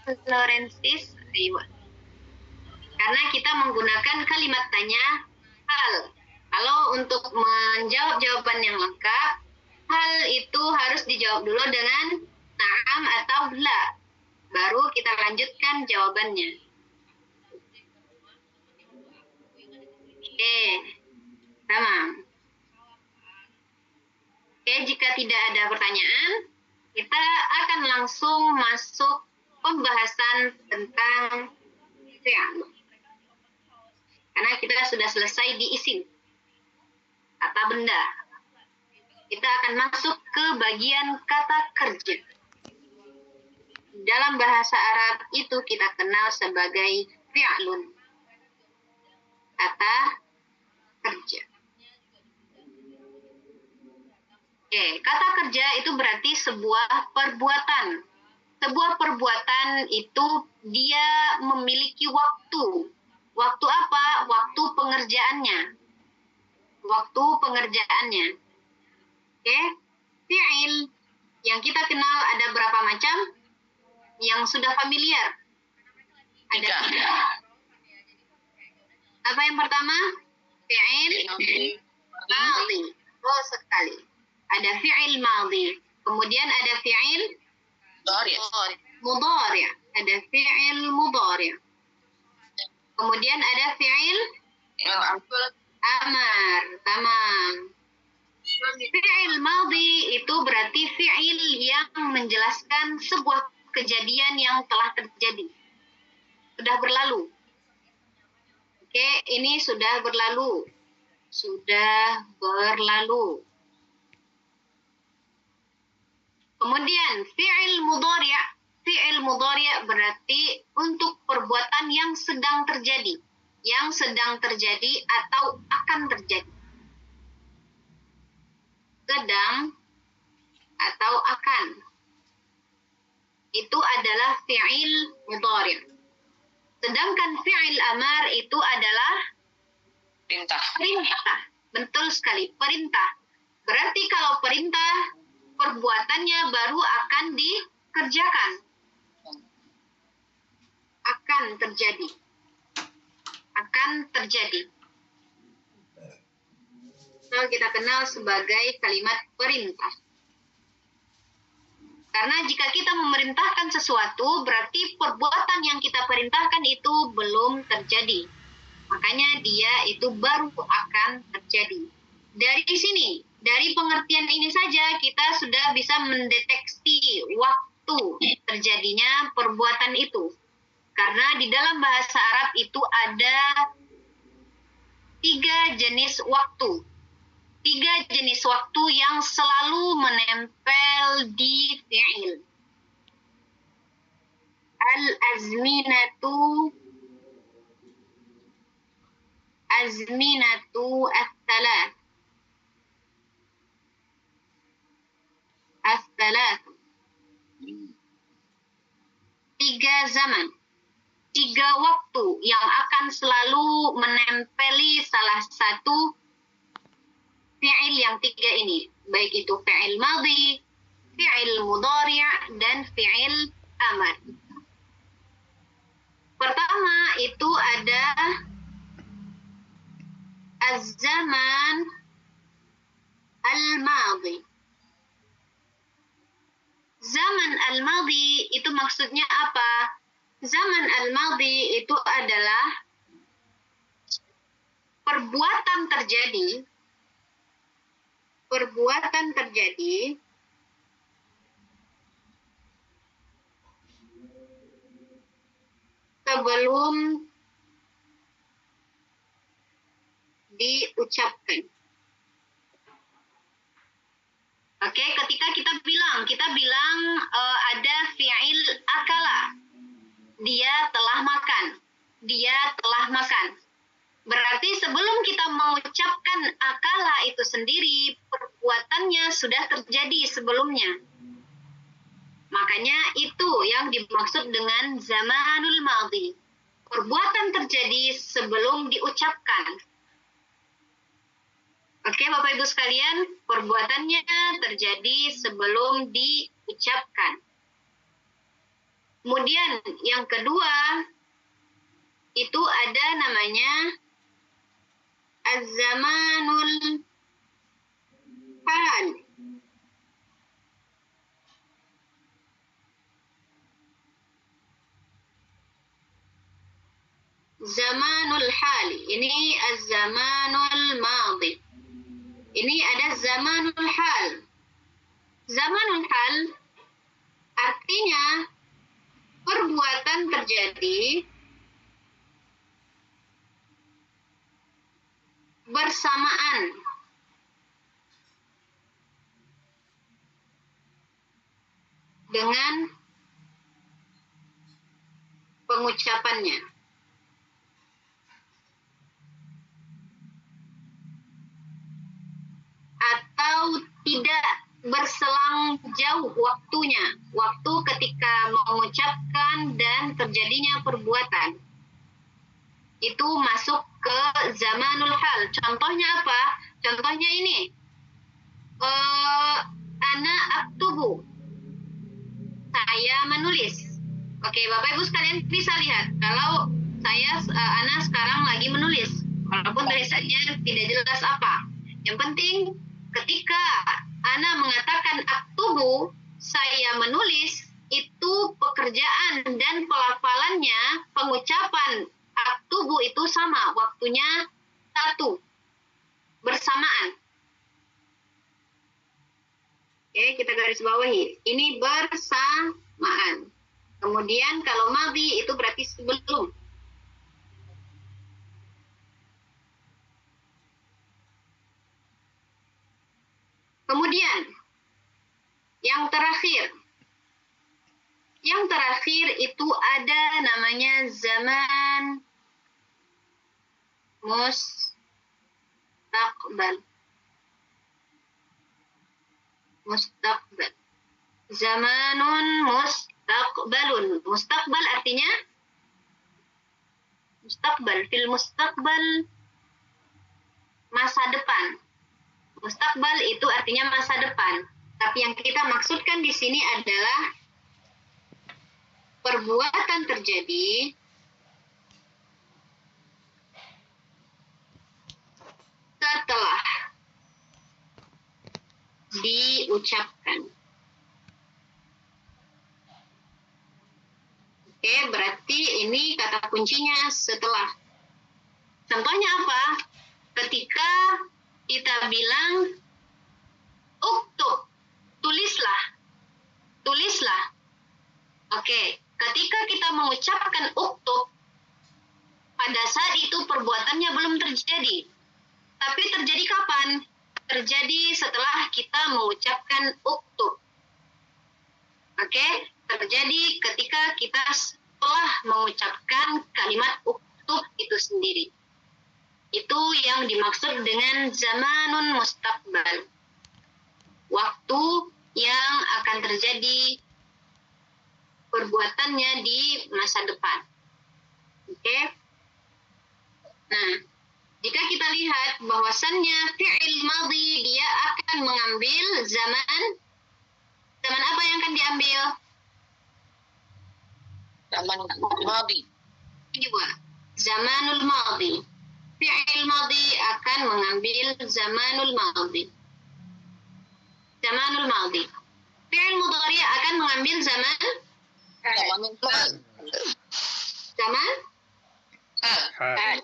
Lorensis, karena kita menggunakan kalimat tanya hal. Kalau untuk menjawab jawaban yang lengkap, hal itu harus dijawab dulu dengan na'am atau la. Baru kita lanjutkan jawabannya. Oke, tamam. Oke, jika tidak ada pertanyaan, kita akan langsung masuk pembahasan tentang fi'il. Karena kita sudah selesai di isim, kata benda. Kita akan masuk ke bagian kata kerja. Dalam bahasa Arab itu kita kenal sebagai fi'lun, kata kerja. Oke, kata kerja itu berarti sebuah perbuatan. Sebuah perbuatan itu dia memiliki waktu. Waktu apa? Waktu pengerjaannya. Waktu pengerjaannya. Oke, fi'il yang kita kenal ada berapa macam? Yang sudah familiar? Ada 3. Apa yang pertama? Fi'il madhi. Oh, sekali. Ada fi'il madhi. Kemudian ada fi'il mudhari'. Ada fi'il mudhari'. Kemudian ada fi'il amar. Tamam. Fi'il madhi itu berarti fi'il yang menjelaskan sebuah kejadian yang telah terjadi. Sudah berlalu. Oke, ini sudah berlalu. Sudah berlalu. Kemudian fi'il mudhari'. Fi'il mudhari' berarti untuk perbuatan yang sedang terjadi. Yang sedang terjadi atau akan terjadi. Sedang atau akan. Itu adalah fi'il mudhari'. Sedangkan fi'il amar itu adalah perintah. Betul sekali, perintah. Berarti kalau perintah, perbuatannya baru akan dikerjakan. Akan terjadi. Akan terjadi. So, kita kenal sebagai kalimat perintah. Karena jika kita memerintahkan sesuatu, berarti perbuatan yang kita perintahkan itu belum terjadi. Makanya dia itu baru akan terjadi. Dari sini, dari pengertian ini saja kita sudah bisa mendeteksi waktu terjadinya perbuatan itu. Karena di dalam bahasa Arab itu ada 3 jenis waktu. 3 jenis waktu yang selalu menempel di fi'il. Al-azminatu ats-tsalath. Ats-tsalath. 3 zaman. 3 waktu yang akan selalu menempeli salah satu fi'il yang 3 ini, baik itu fi'il madhi, fi'il mudhari' dan fi'il amar. Pertama itu ada az-zaman al-madhi. Zaman al-madhi itu maksudnya apa? Zaman al-madhi itu adalah perbuatan terjadi sebelum diucapkan. Oke, ketika kita bilang ada fi'il akala. Dia telah makan. Berarti sebelum kita mengucapkan akala itu sendiri, perbuatannya sudah terjadi sebelumnya. Makanya itu yang dimaksud dengan zamanul madhi. Perbuatan terjadi sebelum diucapkan. Oke, Bapak Ibu sekalian, perbuatannya terjadi sebelum diucapkan. Kemudian yang kedua itu ada namanya az-zamanul hal. Zamanul hal. Ini az-zamanul madhi. Ini ada zamanul hal. Zamanul hal artinya perbuatan terjadi bersamaan dengan pengucapannya. Atau tidak berselang jauh waktunya, waktu ketika mengucapkan dan terjadinya perbuatan. Itu masuk ke zamanul hal. Contohnya apa? Contohnya ini. Ana aktubu. Saya menulis. Oke, Bapak Ibu sekalian bisa lihat kalau Ana sekarang lagi menulis. Walaupun tulisannya tidak jelas apa. Yang penting ketika Ana mengatakan aktubu, saya menulis, itu pekerjaan dan pelafalannya, pengucapan aktubu itu sama, waktunya satu, bersamaan. Oke, kita garis bawahi. Ini bersamaan. Kemudian kalau madhi itu berarti sebelum. Kemudian yang terakhir. Yang terakhir itu ada namanya zaman mustaqbal. Mustaqbal. Zamanun mustaqbalun. Mustaqbal artinya mustaqbal. Fil mustaqbal masa depan. Mustaqbal itu artinya masa depan. Tapi yang kita maksudkan di sini adalah perbuatan terjadi setelah diucapkan. Oke, berarti ini kata kuncinya setelah. Contohnya apa? Ketika kita bilang uktub, tulislah. Tulislah. Oke, ketika kita mengucapkan uktub, pada saat itu perbuatannya belum terjadi. Tapi terjadi kapan? Terjadi setelah kita mengucapkan uktub. Oke, terjadi ketika kita setelah mengucapkan kalimat uktub itu sendiri. Itu yang dimaksud dengan zamanun mustaqbal. Waktu yang akan terjadi perbuatannya di masa depan. Oke. Nah, jika kita lihat bahwasannya fi'il madhi dia akan mengambil zaman apa yang akan diambil? Zaman madhi. Juga zamanul madhi. Fi'il madhi akan mengambil zamanul madhi. Zamanul madhi. Fi'il mudhari akan mengambil zaman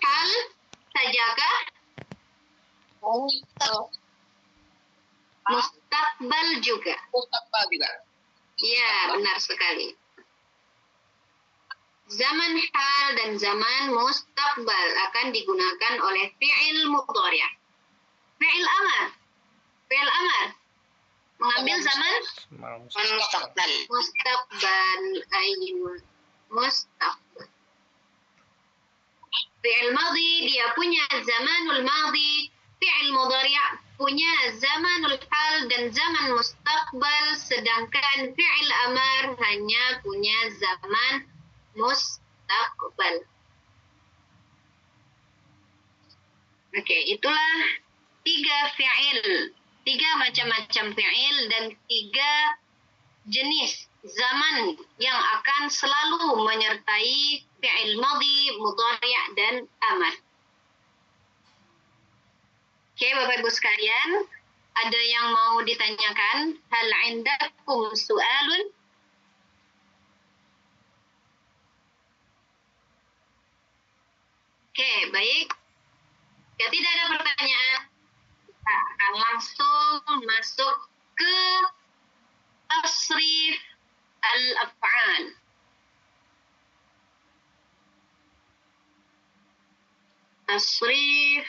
hal sajakah? Mustaqbal juga. Mustaqbal juga. Ya, benar sekali. Zaman hal dan zaman mustaqbal akan digunakan oleh fi'il mudhari'. Fi'il amar. Fi'il amar mengambil zaman Mustaqbal. mustaqbal. Ayyuh. Mustaqbal. Fi'il madhi dia punya zamanul madhi, fi'il mudhari' punya zamanul hal dan zaman mustaqbal, sedangkan fi'il amar hanya punya zaman mustaqbal. Oke, itulah 3 fi'il, 3 macam-macam fi'il dan 3 jenis zaman yang akan selalu menyertai fi'il madhi, mudhari' dan amar. Oke, Bapak Ibu sekalian, ada yang mau ditanyakan? Hal indakum su'alun? Oke, baik. Jika tidak ada pertanyaan, kita akan langsung masuk ke tasrif al-af'al. Tasrif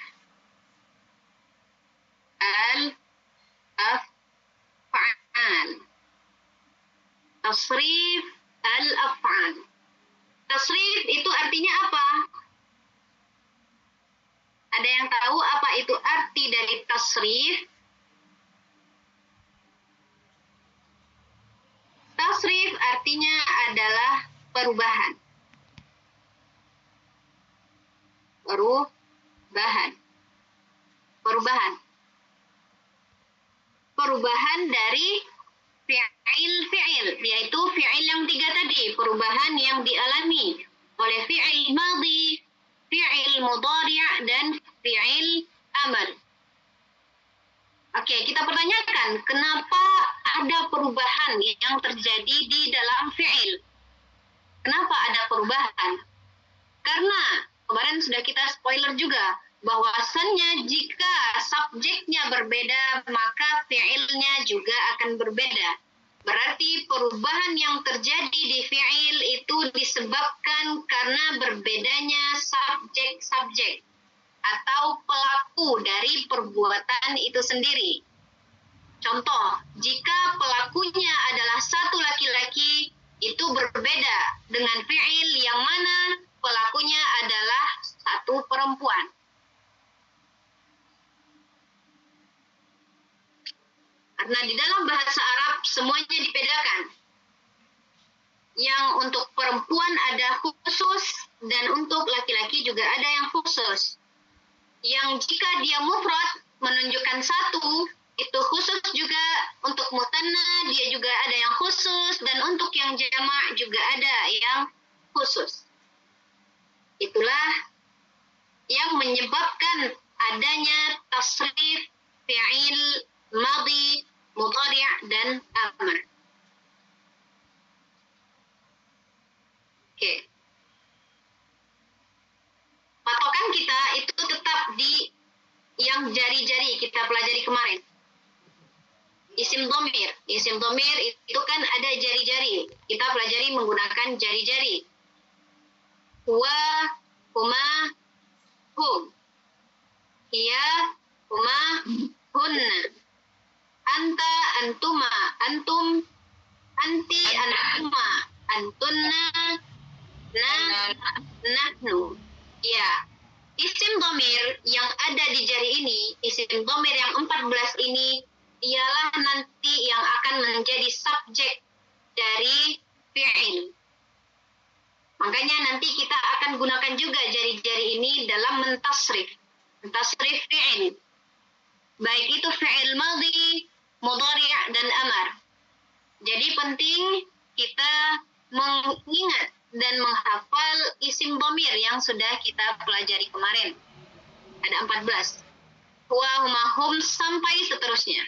al-af'al. Tasrif al-af'al. Tasrif itu artinya apa? Ada yang tahu apa itu arti dari tasrif? Tasrif artinya adalah perubahan. Perubahan dari fi'il, yaitu fi'il yang 3 tadi, perubahan yang dialami oleh fi'il madhi, fi'il mudhari' dan fi'il amr. Oke, kita pertanyakan, kenapa ada perubahan yang terjadi di dalam fi'il? Kenapa ada perubahan? Karena kemarin sudah kita spoiler juga, bahwasannya jika subjeknya berbeda, maka fi'ilnya juga akan berbeda. Berarti perubahan yang terjadi di fi'il itu disebabkan karena berbedanya subjek-subjek atau pelaku dari perbuatan itu sendiri. Contoh, jika pelakunya adalah satu laki-laki, itu berbeda dengan fi'il yang mana pelakunya adalah satu perempuan. Karena di dalam bahasa Arab semuanya dibedakan. Yang untuk perempuan ada khusus dan untuk laki-laki juga ada yang khusus. Yang jika dia mufrad menunjukkan satu, itu khusus juga. Untuk mutanna dia juga ada yang khusus, dan untuk yang jamak juga ada yang khusus. Itulah yang menyebabkan adanya tasrif fi'il madhi, mudhari' dan amr. Oke. Patokan kita itu tetap di yang jari-jari kita pelajari kemarin. Isim domir itu kan ada jari-jari. Kita pelajari menggunakan jari-jari. Huwa, huma, hum. Hiya, huma, hunna. Anta, antuma, antum, anti, antuma, antunna, nahnu. Ya, isim domir yang ada di jari ini, isim domir yang 14 ini, ialah nanti yang akan menjadi subjek dari fi'il. Makanya nanti kita akan gunakan juga jari-jari ini dalam mentasrif fi'il. Baik itu fi'il madhi, mudhari' dan amar. Jadi penting kita mengingat dan menghafal isim dhamir yang sudah kita pelajari kemarin. Ada 14. Huwa, huma, hum, sampai seterusnya.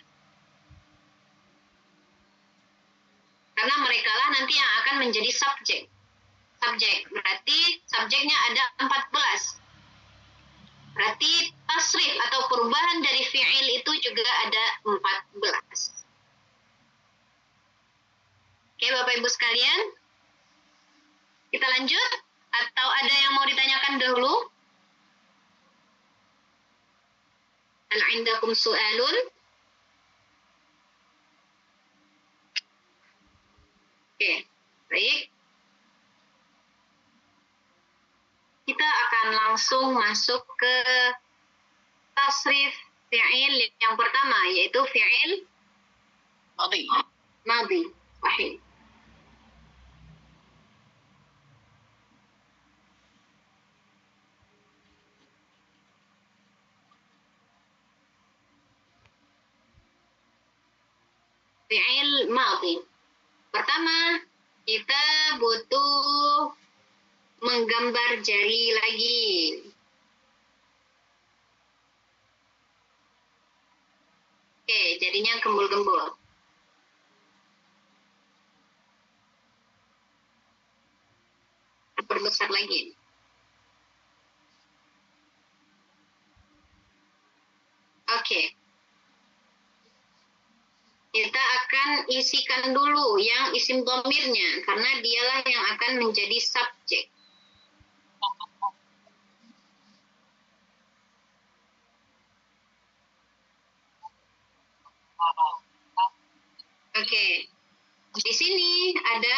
Karena merekalah nanti yang akan menjadi subjek. Berarti subjeknya ada 14. Berarti tasrif atau perubahan dari fi'il itu juga ada 14. Oke, Bapak Ibu sekalian, kita lanjut atau ada yang mau ditanyakan dahulu? Hal indakum su'alun? Oke, baik. Kita akan langsung masuk ke tasrif fi'il yang pertama, yaitu fi'il madhi. Sahih. Fi'il madhi. Pertama, kita butuh menggambar jari lagi. Oke, jadinya gembul-gembul. Perbesar lagi. Oke. Kita akan isikan dulu yang isim dhamirnya, karena dialah yang akan menjadi subjek. Oke. Di sini ada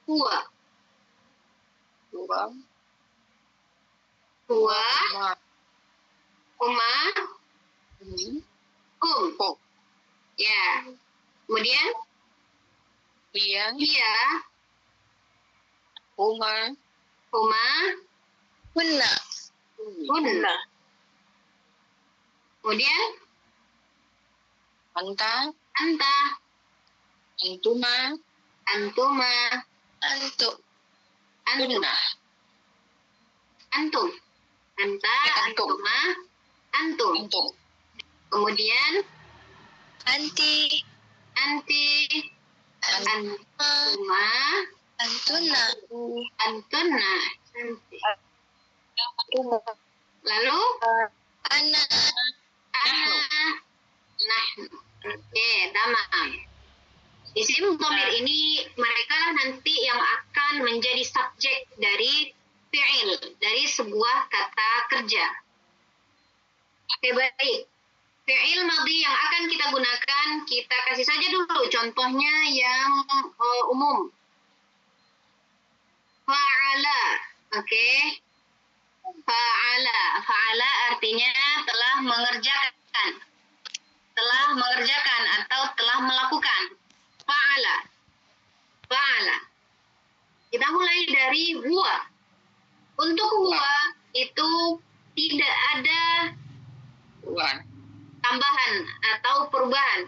huwa. Dua. Huwa, Ma. huma, Ini. hum. Oh. Ya. Kemudian Iya. hiya, Uma. huma, Hunna. hunna. Kemudian Anta. anta, Antuma. antuma, Antum. antum, Hunna. antum. Anta, Antum. antuma, antum. Antum. Kemudian Anti. anti, antuma, Antuna. antunna. Lalu Ana. ana, nahnu. Oke, tamam. Isim dhamir ini mereka nanti yang akan menjadi subjek dari fi'il, dari sebuah kata kerja. Oke, baik. Fi'il madhi yang akan kita gunakan, kita kasih saja dulu contohnya yang umum. Fa'ala, oke. Fa'ala, fa'ala artinya telah mengerjakan. Telah mengerjakan atau telah melakukan. Fa'ala. Fa'ala. Kita mulai dari huwa. Untuk huwa itu tidak ada Tuhan. tambahan atau perubahan.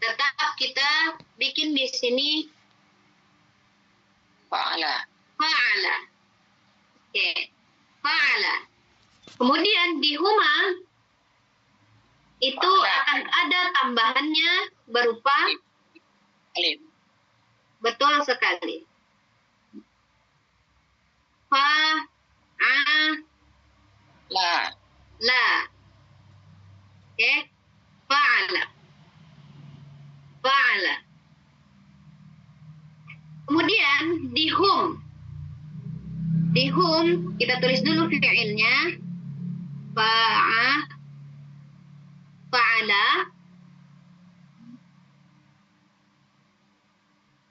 Tetap kita bikin di sini Fa'ala. fa'ala. Oke. Fa'ala. Kemudian di huma itu Fa'ala. akan ada tambahannya berupa Alif. betul sekali. La. La. Oke. Fa'ala. Fa'ala. Kemudian di hum. Di hum kita tulis dulu fi'ilnya. Fa'ala.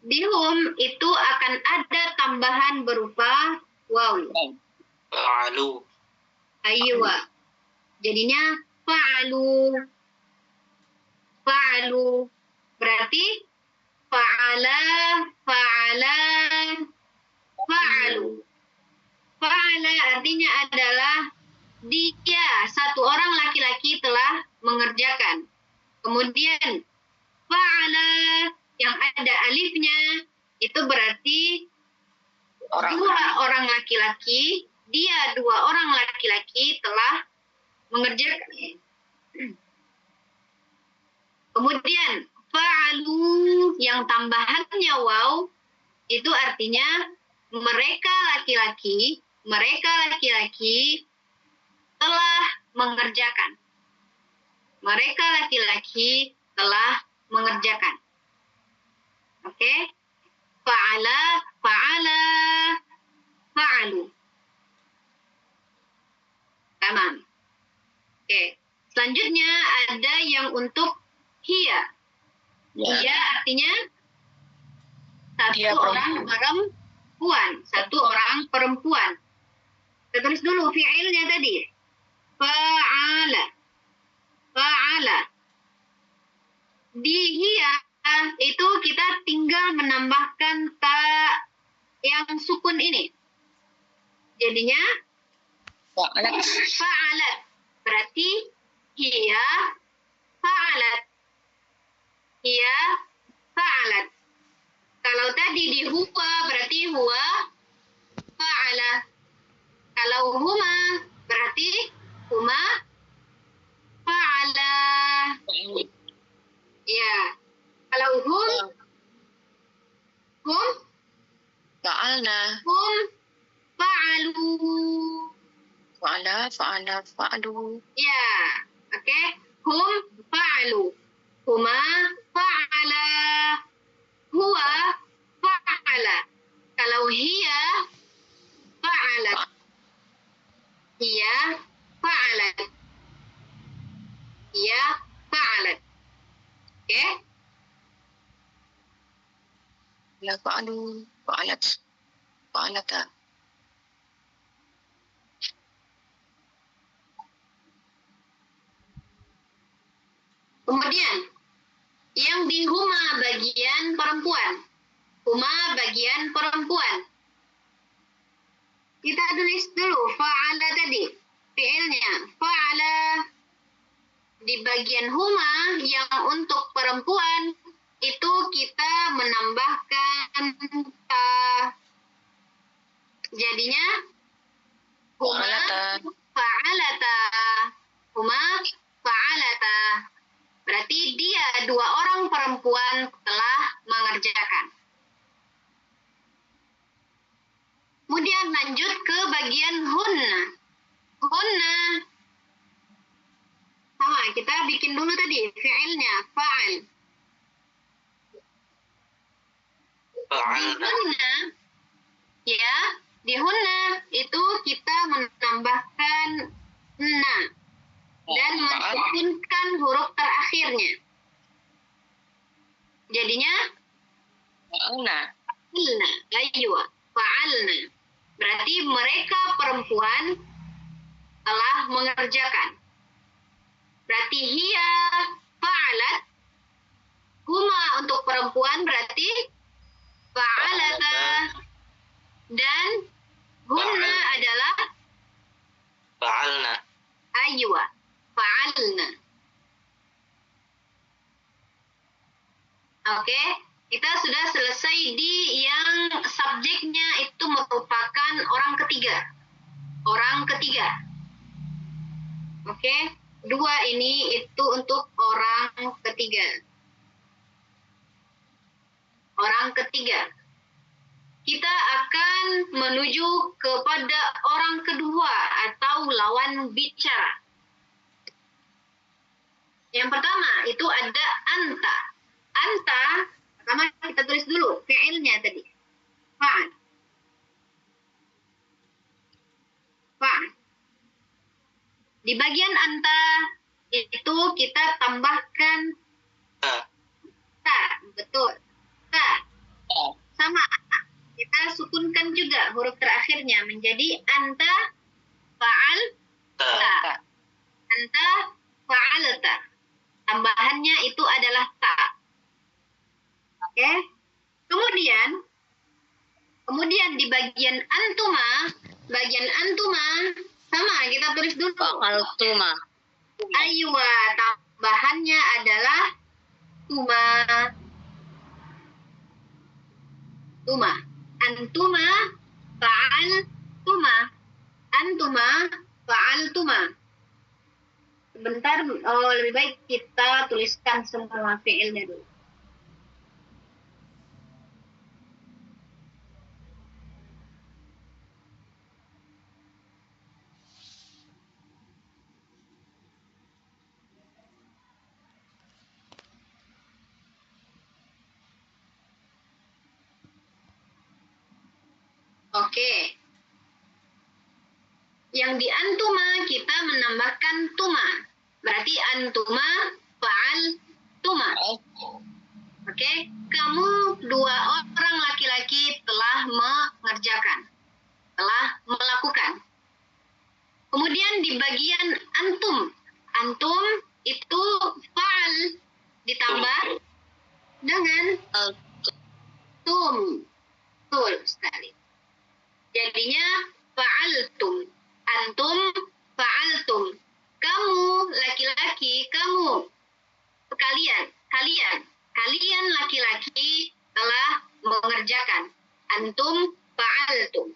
Di hum itu akan ada tambahan berupa waw. Fa'alu. Aywa. Jadinya fa'alu. Fa'alu. Berarti fa'ala, fa'ala, fa'alu. Fa'ala artinya adalah dia, satu orang laki-laki telah mengerjakan. Kemudian fa'ala yang ada alifnya itu berarti dua orang laki-laki, dia dua orang laki-laki telah mengerjakan. Kemudian fa'alu yang tambahannya waw itu artinya mereka laki-laki telah mengerjakan. Mereka laki-laki telah mengerjakan. Oke? Fa'ala, fa'ala, fa'alu. Tamam. Oke. Selanjutnya ada yang untuk hiya. Hiya artinya satu orang perempuan. Kita tulis dulu fi'ilnya tadi. Fa'ala. Fa'ala. Di hiya itu kita tinggal menambahkan ta yang sukun ini. Jadinya fa'alat. Berarti hiya fa'alat. Hiya fa'alat. Kalau tadi di huwa berarti huwa fa'ala. Kalau huma berarti huma fa'ala. Ya. Kalau hum Fa'alna. hum fa'alu. Fa'alu. Ya. Oke. Hum fa'alu. Huma fa'ala. Huwa fa'ala. Kalau hiya fa'alat. Hiya fa'alat. Hiya fa'alat. Oke? La fa'alu. Fa'alata. Kemudian yang di huma bagian perempuan. Huma bagian perempuan. Kita tulis dulu fa'ala tadi. Fi'ilnya fa'ala. Di bagian huma yang untuk perempuan itu kita menambahkan ta. Jadinya huma fa'alata. Huma fa'alata. Berarti dia dua orang perempuan telah mengerjakan. Kemudian lanjut ke bagian hunna. Hunna. Sama, kita bikin dulu tadi fi'ilnya fa'al. Di hunna, ya, di hunna itu kita menambahkan na dan mensukunkan huruf terakhirnya. Jadinya Fa'alna. fa'alna, aywa, fa'alna. Berarti mereka perempuan telah mengerjakan. Berarti hiya fa'alat. Huma untuk perempuan berarti fa'alata. Dan hunna adalah Fa'alna. aywa, fa'alna. Oke, kita sudah selesai di yang subjeknya itu merupakan orang ketiga. Orang ketiga. Oke, dua ini itu untuk orang ketiga. Orang ketiga. Kita akan menuju kepada orang kedua atau lawan bicara. Yang pertama itu ada anta. Anta, pertama kita tulis dulu fi'ilnya tadi. Fa'al. Fa'al. Di bagian anta itu kita tambahkan ta, betul. Ta. Sama. Kita sukunkan juga huruf terakhirnya menjadi anta fa'al ta. Anta fa'alta. Tambahannya itu adalah ta. Oke. Kemudian di bagian antuma sama kita tulis dulu. Fa'altuma. Aywa, tambahannya adalah tuma. Tuma. Antuma fa'altuma. Antuma fa'altuma. Sebentar, lebih baik kita tuliskan semua fi'ilnya dulu. Oke. Yang di antuma kita menambahkan tuma. Berarti antuma fa'al tuma. Oke. Kamu dua orang laki-laki telah mengerjakan. Telah melakukan. Kemudian di bagian antum. Antum itu fa'al ditambah dengan tum. Betul sekali. Jadinya fa'altum. Antum fa'altum. Kamu laki-laki, kamu. Kalian laki-laki telah mengerjakan. Antum fa'altum.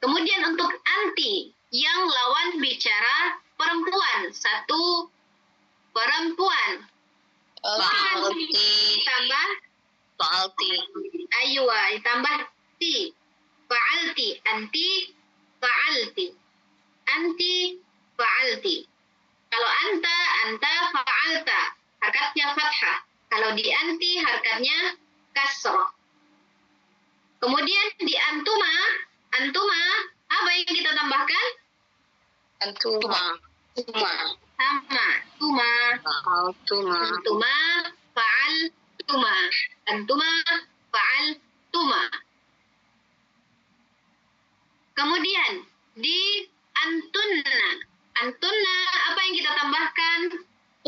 Kemudian untuk anti yang lawan bicara perempuan, satu perempuan. Tambah aywa, tambah ti. Fa'alti, anti fa'alti. Anti fa'alti. Kalau anta fa'alta. Harkatnya fathah. Kalau di anti harkatnya kasrah. Kemudian di antuma apa yang kita tambahkan? Antuma. Sama. Antuma fa'altuma. Antuma fa'altuma. Kemudian di antunna apa yang kita tambahkan?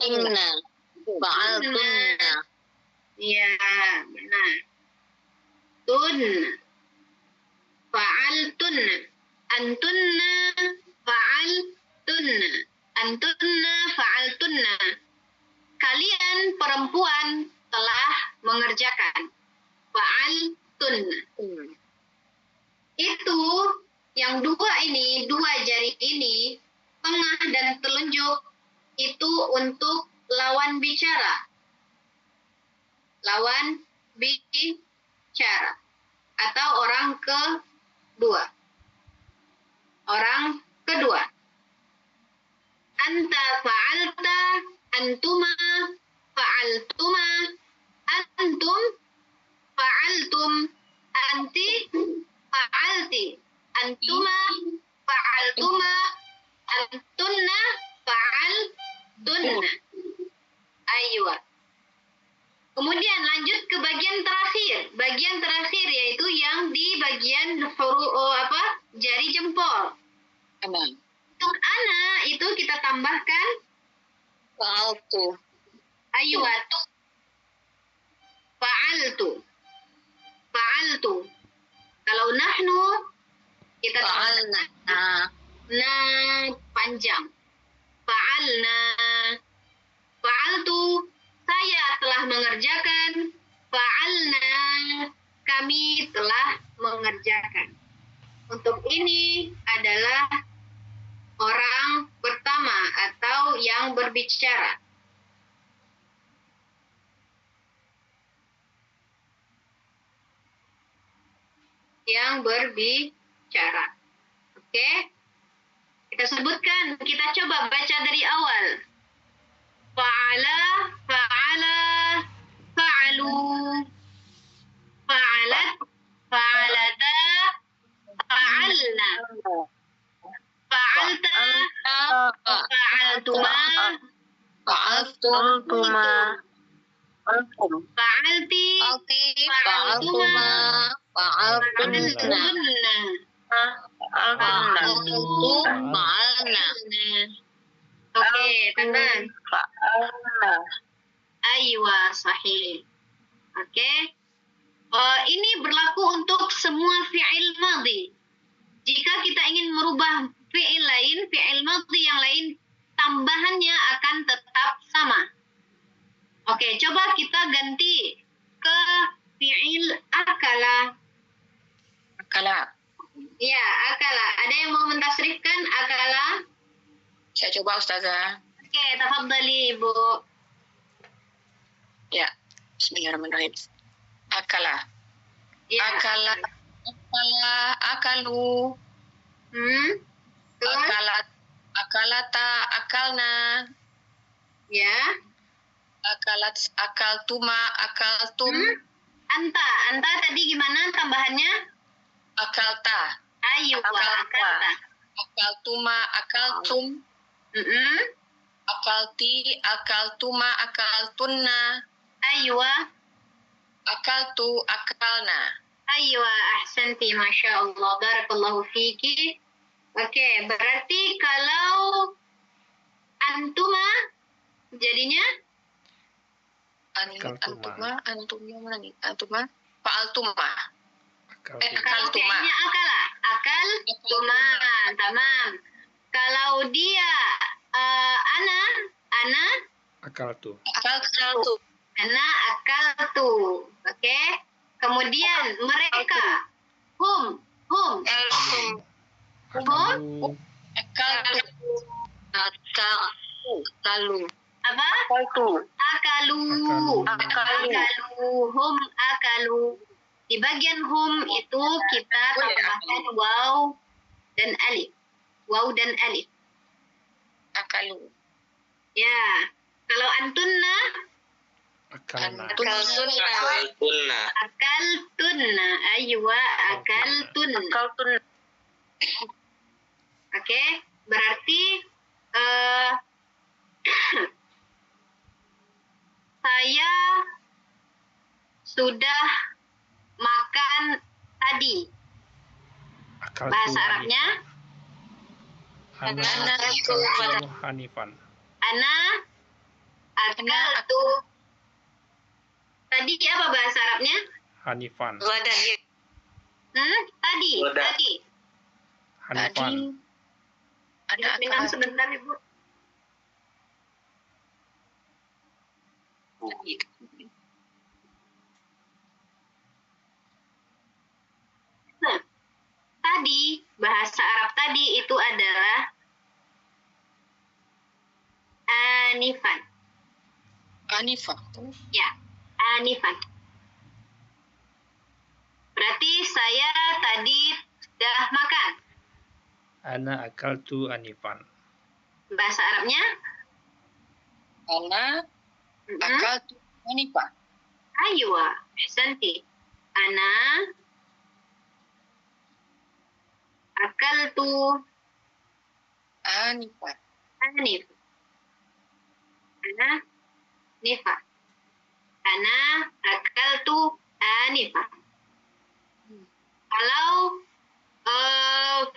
Inna. Fa'altunna. Ya, benar. Fa'altunna. Antunna fa'altunna. Antunna fa'altunna. Kalian perempuan telah mengerjakan. Fa'altunna. Itu yang dua jari ini, tengah dan telunjuk, itu untuk lawan bicara. Lawan bicara. Atau orang kedua. Anta fa'alta, antuma fa'altuma, antum fa'altum, anti fa'alti, antuma fa'altuma, antunna fa'altunna. Aywa. Kemudian lanjut ke bagian terakhir. Bagian terakhir yaitu yang di bagian jari jempol. Untuk ana itu kita tambahkan Fa'altu. aywa. Fa'altu. Kalau nahnu kita Fa'alna. na panjang. Fa'alna. Fa'altu, saya telah mengerjakan. Fa'alna, kami telah mengerjakan. Untuk ini adalah orang pertama atau yang berbicara. Oke? Kita sebutkan, kita coba baca dari awal. Fa'ala, fa'alu, fa'alat, fa'alata, fa'alna, fa'alta, fa'altuma, Fa'altuma. fa'alti, fa'altuma, fa'altunna, Fa'alna. Oke, teman. Fa'alna. Aywa, sahih. Oke. Ini berlaku untuk semua fi'il madhi. Jika kita ingin merubah fi'il madhi yang lain, tambahannya akan tetap sama. Oke, coba kita ganti ke fi'il akala. Ya, akala. Ada yang mau mentasrifkan akala? Saya coba, Ustazah. Oke, tafadhali, Ibu. Ya, bismillahirrahmanirrahim. Akala. Ya. Akalu. Terus? Akalata, akalna. Ya. Akaltuma, akaltum. Anta tadi gimana tambahannya? Akalta. Ayo, akalta. Akaltuma, akaltum. Akalti, akaltuma, akaltunna. Aywa. Akaltu, akalna. Aywa, ahsanti, Masya Allah. Barakallahu fiki. Oke, berarti kalau antuma jadinya? Antuma mana nih? Antuma, fa'altuma. Akaltuma. Akal tuma, tamam. Kalau dia ana Akaltu. Akaltu. Ana akaltu. Oke. Kemudian mereka. Hum. Altum. Akalu. Akaltu. Akalu. Apa? Akaltu. Akalu. Hum akalu. Di bagian hum itu kita tambahkan waw dan alif. Waw dan alif. Akalu. Ya. Kalau antunna, Akalna. Akaltunna. akaltunna. Aywa, akaltunna. Akaltun. Oke. Berarti saya sudah makan tadi. Akaltu Bahasa Arabnya, Ana Ana akaltu hanifan. ana akaltu. Tadi apa bahasa Arabnya? Hanifan. Wadan. Tadi. Hanifan. Ada Minum akal. sebentar, Ibu. Nah, tadi bahasa Arab tadi itu adalah anifan. Anifah. Ya, anifan. Berarti saya tadi sudah makan. Ana akaltu anifan. Bahasa Arabnya? Ana akaltu anifah. Aywa, ahsanti. Ana akaltu Anifah. anif. Ana nifa. Ana akaltu anifa. Kalau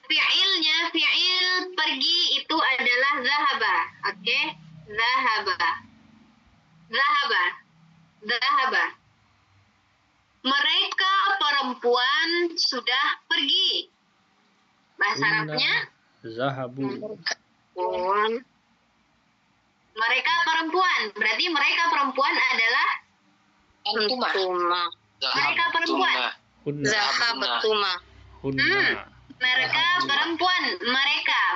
fi'il pergi itu adalah zahaba. Oke? Zahaba. Mereka perempuan sudah pergi. Bahasa Arabnya, Zahabu. mereka perempuan. Berarti mereka perempuan adalah Antuma. mereka perempuan. Hunna. Zahabatuma. Hunna. Mereka perempuan.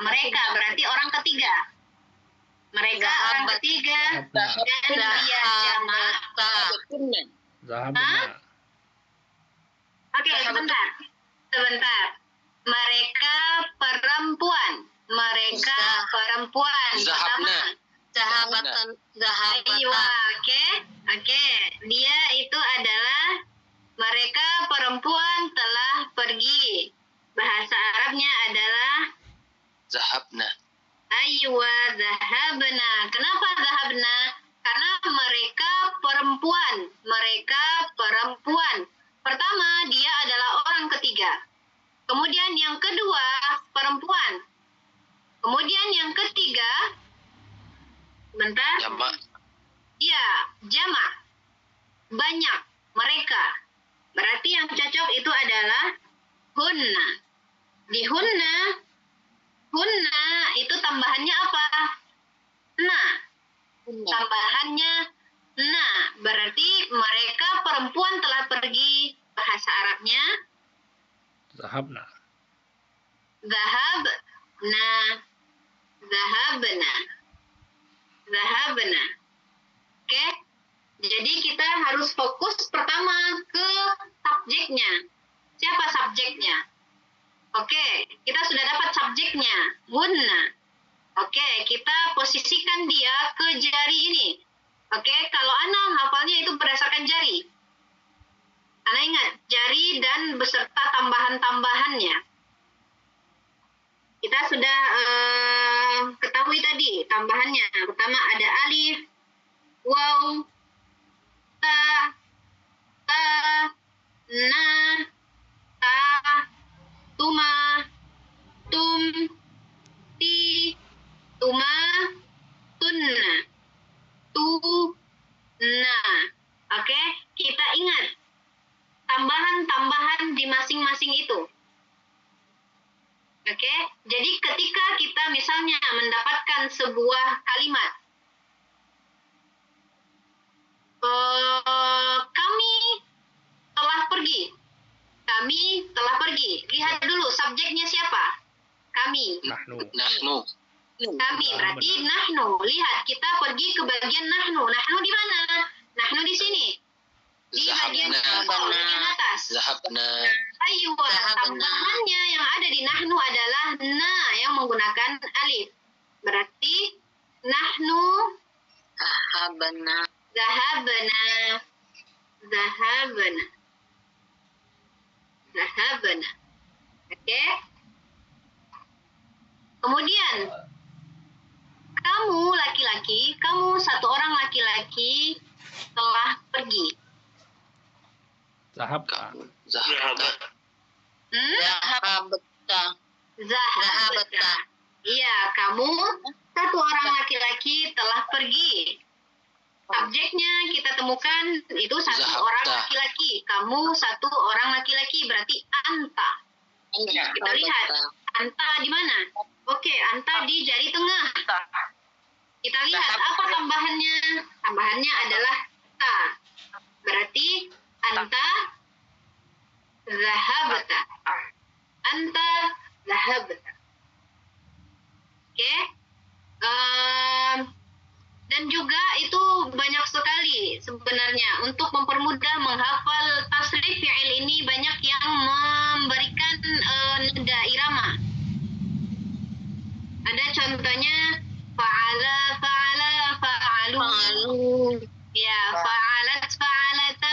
Mereka berarti orang ketiga. Mereka orang ketiga dan dia jamak. Zahabna. Oke, sebentar. Mereka perempuan. Zahabatan. Aywa, oke. Dia itu adalah mereka perempuan telah pergi. Bahasa Arabnya adalah Zahabna. aywa zahabna. Kenapa zahabna? Karena mereka perempuan. Pertama, dia adalah orang ketiga. Kemudian yang kedua, perempuan. Kemudian yang ketiga, bentar. Jamak. Iya, jamak. Banyak. Mereka. Berarti yang cocok itu adalah hunna. Di hunna itu tambahannya apa? Nah. Tambahannya nah. Berarti mereka perempuan telah pergi. Bahasa Arabnya Zahabna. Zahabna. Oke. Jadi kita harus fokus pertama ke subjeknya. Siapa subjeknya? Oke, kita sudah dapat subjeknya. Hunna. Oke, kita posisikan dia ke jari ini. Oke, kalau Ana hafalnya itu berdasarkan jari. Ana ingat, jari dan beserta tambahan-tambahannya. Kita sudah ketahui tadi tambahannya. Pertama ada alif, waw, ta, na, ta, tuma, tum, ti, tuma, tunna, tu, na. Oke, kita ingat tambahan-tambahan di masing-masing itu. Oke, jadi ketika kita misalnya mendapatkan sebuah kalimat, Kami telah pergi. Kami telah pergi. Lihat dulu subjeknya siapa? Kami. Nahnu. Nahnu. Kami berarti nahnu. Lihat kita pergi ke bagian nahnu. Nahnu di mana? Nahnu di sini. Di bagian bawah, bagian atas. Zahabna. Ayo, tambahannya yang ada di nahnu adalah na yang menggunakan alif. Berarti nahnu Zahabna. zahabna. Zahabna. Zahabna. Oke. Kemudian kamu laki-laki, kamu satu orang laki-laki telah pergi. Zahabna. Zahabna. Zahabta. Zahabta. Iya, kamu satu orang laki-laki telah pergi. Subjeknya kita temukan itu satu Zahabta. orang laki-laki. Kamu satu orang laki-laki berarti anta. Kita lihat anta di mana? Oke, anta di jari tengah. Kita lihat apa tambahannya. Tambahannya adalah ta. Berarti anta zahabta. Anta zahabta. Oke. Dan juga itu banyak sekali sebenarnya untuk mempermudah menghafal tasrif fi'il ini banyak yang memberikan nada irama. Ada contohnya fa'ala, fa'ala, fa'alu. Ya, fa'alat, fa'alata,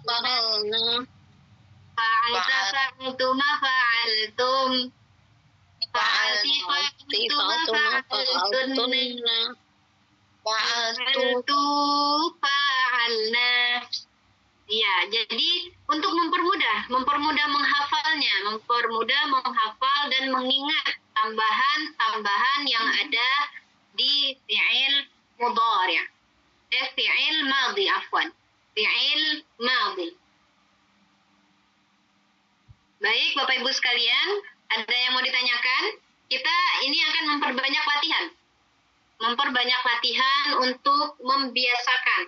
fa'alna. Fa'alta, fa'altuma, fa'altum. Fa'alti, fa'altuma, fa'altunna. Fa'altu, fa'alna. Ya, jadi untuk mempermudah menghafalnya, mempermudah menghafal dan mengingat tambahan-tambahan yang ada di fi'il mudhari'. Fi'il madhi, afwan. Fi'il madhi. Baik, Bapak Ibu sekalian, ada yang mau ditanyakan? Kita ini akan memperbanyak latihan untuk membiasakan